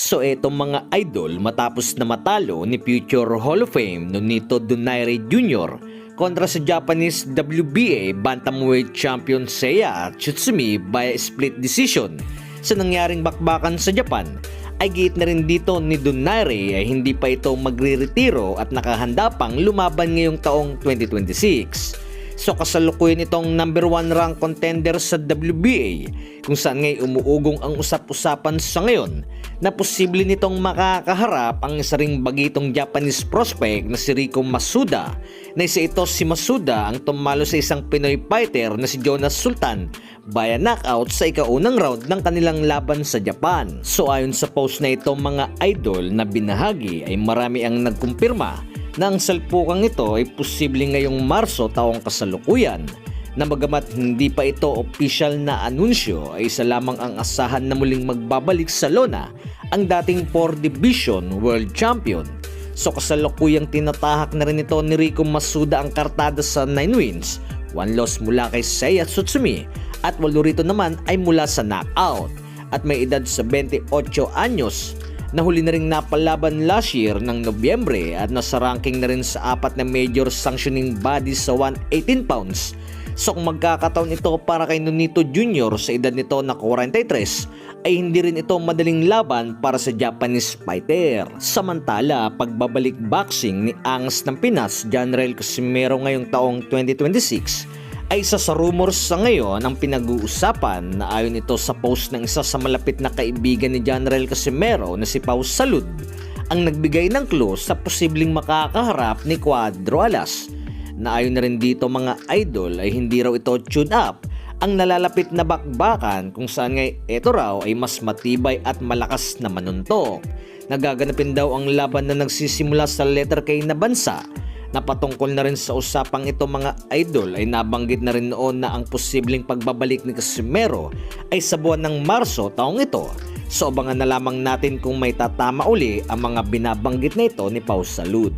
So etong mga idol, matapos na matalo ni future Hall of Fame Nonito Donaire Jr. kontra sa Japanese WBA Bantamweight Champion Seiya Tsutsumi via split decision sa nangyaring bakbakan sa Japan, ay giit na rin dito ni Donaire ay hindi pa ito magre-retiro at nakahanda pang lumaban ngayong taong 2026. So kasalukuyan itong number 1 rank contender sa WBA, kung saan ngay umuugong ang usap-usapan sa ngayon na posible nitong makakaharap ang isa ring bagitong Japanese prospect na si Rico Masuda, na isa ito si Masuda ang tumalo sa isang Pinoy fighter na si Jonas Sultan via knockout sa ikaunang round ng kanilang laban sa Japan. So ayon sa post na ito mga idol na binahagi, ay marami ang nagkumpirma na ang salpukang ito ay posible ngayong Marso taong kasalukuyan, na bagamat hindi pa ito opisyal na anunsyo, ay isa lamang ang asahan na muling magbabalik sa lona ang dating 4 Division World Champion. So kasalukuyang tinatahak na rin ito ni Rico Masuda ang kartada sa 9 wins, 1 loss mula kay Seiya Tsutsumi at 8 rito naman ay mula sa knockout. At may edad sa 28 anyos, na huli na rin napalaban last year ng Nobyembre at nasa ranking na rin sa 4 na major sanctioning bodies sa 118 pounds. So kung magkakataon ito para kay Nonito Jr. sa edad nito na 43, ay hindi rin ito madaling laban para sa Japanese fighter. Samantala, pagbabalik boxing ni Angas ng Pinas, Janrael Casimero ngayong taong 2026, ay isa sa rumors sa ngayon ang pinag-uusapan, na ayon ito sa post ng isa sa malapit na kaibigan ni Janrael Casimero na si Pau Salud, ang nagbigay ng clue sa posibleng makakaharap ni Cuadro Alas, na ayon na rin dito mga idol ay hindi raw ito tune up ang nalalapit na bakbakan, kung saan ngay ito raw ay mas matibay at malakas na manuntok. Nagaganapin daw ang laban na nagsisimula sa letter K na bansa, na patungkol na rin sa usapang ito mga idol ay nabanggit na rin noon na ang posibleng pagbabalik ni Casimero ay sa buwan ng Marso taong ito. So abangan na lamang natin kung may tatama uli ang mga binabanggit na ito ni Pau Salud.